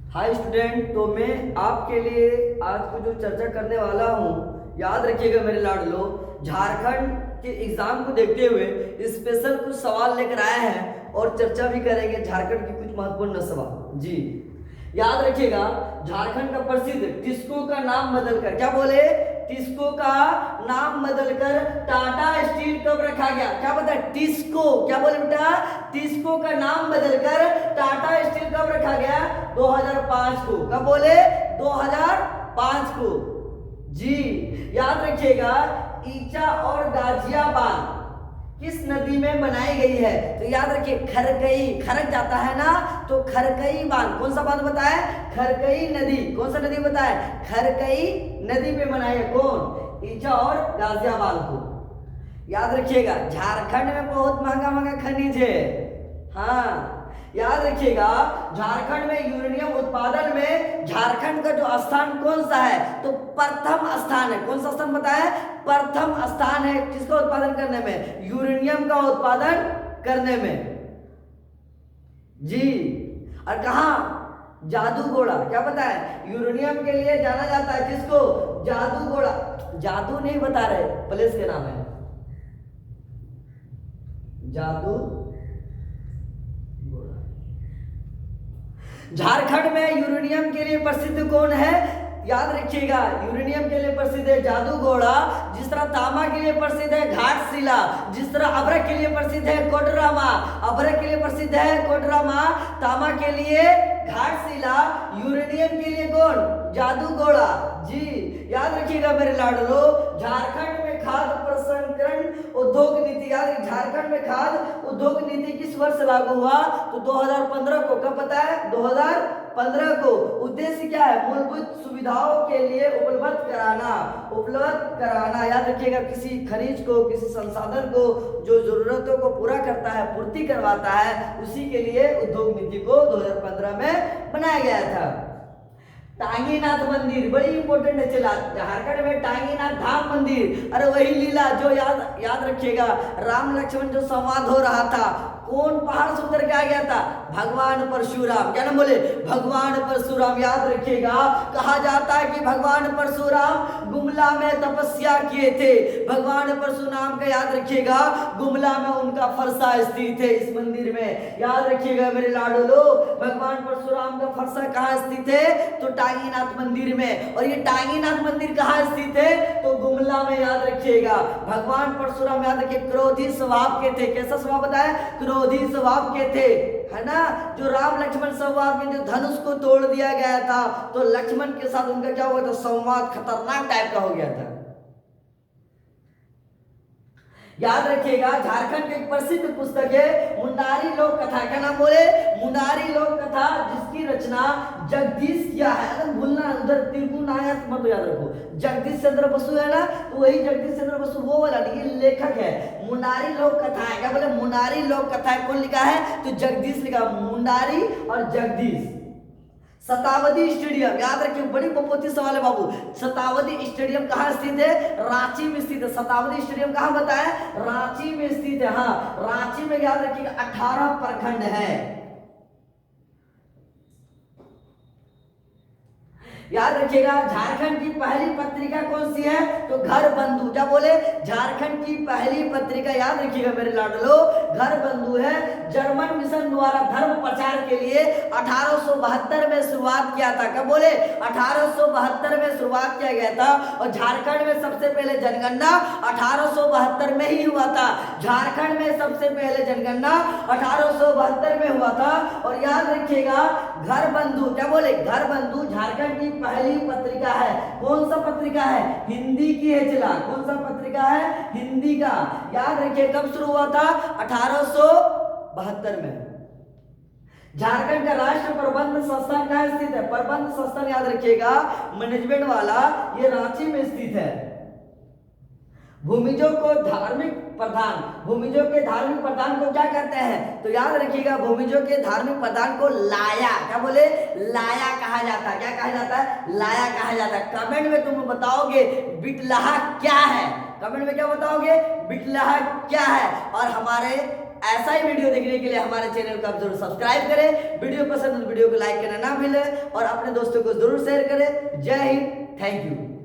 Hi student, तो मैं आपके लिए आज को जो चर्चा करने वाला हूँ, याद रखिएगा मेरे लाडलो। झारखंड के एग्जाम को देखते हुए स्पेशल कुछ सवाल लेकर आए हैं और चर्चा भी करेंगे झारखंड के कुछ महत्वपूर्ण सवाल। जी याद रखिएगा, झारखंड का प्रसिद्ध टिस्को का नाम बदलकर, क्या बोले, टिस्को का नाम बदलकर टाटा स्टील कब रखा गया? क्या पता है? टिस्को, क्या बोले बेटा? टिस्को का नाम बदलकर टाटा स्टील कब रखा गया? 2005 को। कब बोले? 2005 को। जी याद रखिएगा, ईचा और गाजियाबाद किस नदी में बनाई गई है? तो याद रखिए, खरकई, खरक जाता है ना, तो खरकई बांध। कौन सा बांध बताया? खरकई नदी। कौन सा नदी बताया? खरकई नदी पे बनाई है। कौन? ईचा और गाजियाबाद को। याद रखिएगा, झारखंड में बहुत महंगा महंगा खनिज है। हाँ याद रखिएगा, झारखंड में यूरेनियम उत्पादन में झारखंड का जो स्थान कौन सा है? तो प्रथम स्थान है। कौन सा स्थान बताया? प्रथम स्थान है। किसका उत्पादन करने में? यूरेनियम का उत्पादन करने में। जी और कहा? जादूगोड़ा। क्या पता है? यूरेनियम के लिए जाना जाता है किसको? जादूगोड़ा। जादू नहीं बता रहे, प्लेस के नाम है जादू। झारखंड में यूरेनियम के लिए प्रसिद्ध कौन है? याद रखिएगा, यूरेनियम के लिए प्रसिद्ध है जादूगोड़ा। जिस तरह तांबा के लिए प्रसिद्ध है घाटशिला, जिस तरह अभ्रक के लिए प्रसिद्ध है कोडरमा, अभ्रक के लिए प्रसिद्ध है कोडरमा, तांबा के लिए घाटशिला, यूरेनियम के लिए कौन? जादूगोड़ा। जी याद रखिएगा मेरे लाडलो, झारखंड में खाद्य प्रसंस्करण उद्योग नीति, याद, झारखंड में खाद्य उद्योग नीति किस वर्ष लागू हुआ? तो 2015 को। कब पता है? 2015 को। उद्देश्य क्या है? मूलभूत सुविधाओं के लिए उपलब्ध कराना, उपलब्ध कराना। याद रखिएगा, किसी खनिज को, किसी संसाधन को जो जरूरतों को पूरा करता है, पूर्ति करवाता है, उसी के लिए उद्योग नीति को 2015 में बनाया गया था। टांगीनाथ मंदिर बड़ी इंपॉर्टेंट है। चला, झारखंड में टांगीनाथ धाम मंदिर, अरे वही लीला जो याद रखिएगा, राम लक्ष्मण जो संवाद हो रहा था, कौन पहाड़ से उतर के आ गया था? भगवान परशुराम। क्या नाम बोले? भगवान परशुराम। याद रखिएगा, कहा जाता है कि भगवान परशुराम गुमला में तपस्या किए थे। भगवान परशुराम का याद रखिएगा, गुमला में उनका फरसा स्थित है इस मंदिर में। याद रखिएगा मेरे लाडलो, भगवान परशुराम का फरसा कहाँ स्थित है? तो टांगीनाथ मंदिर में। और ये टांगीनाथ मंदिर कहाँ स्थित है? तो गुमला में। याद रखिएगा, भगवान परशुराम, याद रखिए, क्रोधी स्वभाव के थे। कैसा स्वभाव बताया? क्रोधी स्वभाव के थे, है ना। जो राम लक्ष्मण संवाद में जो धनुष को तोड़ दिया गया था, तो लक्ष्मण के साथ उनका क्या हुआ था? संवाद खतरनाक टाइप का हो गया था। याद रखिएगा, झारखंड की एक प्रसिद्ध पुस्तक है मुंडारी लोक कथा। क्या नाम बोले? मुंडारी लोक कथा, जिसकी रचना जगदीश किया है। अगर भूलना, उधर त्रिगुण आया मत याद रखो। जगदीश चंद्र बसु है ना, तो वही जगदीश चंद्र बसु वो वाला, ये लेखक है। मुंडारी लोक कथा है। क्या बोले? मुंडारी लोक कथा है। कौन लिखा है? तो जगदीश लिखा। मुंडारी और जगदीश। शतावती स्टेडियम, याद रखिए, बड़ी बपोती सवाल है बाबू। शतावती स्टेडियम कहाँ स्थित है? रांची में स्थित है। शतावती स्टेडियम कहाँ बताया? रांची में स्थित है। हाँ, रांची में याद रखिएगा 18 प्रखंड है। याद रखिएगा, झारखंड की पहली पत्रिका कौन सी है? तो घर बंधु। क्या बोले? झारखंड की पहली पत्रिका, याद रखिएगा मेरे लाडलो, घर बंधु है। जर्मन मिशन द्वारा धर्म प्रचार के लिए 1872 में शुरुआत किया था। क्या बोले? 1872 में शुरुआत किया गया था। और झारखंड में सबसे पहले जनगणना 1872 में ही हुआ था। झारखंड में सबसे पहले जनगणना 1872 में हुआ था। और याद रखिएगा, घर बंधु, क्या बोले? घर बंधु झारखंड की पहली पत्रिका है। कौन सा पत्रिका है? हिंदी की है। चला, कौन सा पत्रिका है? हिंदी का। याद रखिए, कब शुरू हुआ था? 1872 में। झारखंड का राष्ट्र प्रबंध संस्थान कहाँ स्थित है? प्रबंध संस्थान, याद रखिएगा, मैनेजमेंट वाला, ये रांची में स्थित है। भूमिजों को धार्मिक प्रधान, भूमिजों के धार्मिक प्रधान को क्या कहते हैं? तो याद रखिएगा, भूमिजों के धार्मिक प्रधान को लाया। क्या बोले? लाया कहा जाता है। क्या कहा जाता है? लाया कहा जाता है। कमेंट में तुम बताओगे बिटलाहा क्या है? कमेंट में क्या बताओगे? बिटलाहा क्या है? और हमारे ऐसा ही वीडियो देखने के लिए हमारे चैनल को आप जरूर सब्सक्राइब करें। वीडियो पसंद है तो वीडियो को लाइक करना ना भूलें और अपने दोस्तों को जरूर शेयर करें। जय हिंद, थैंक यू।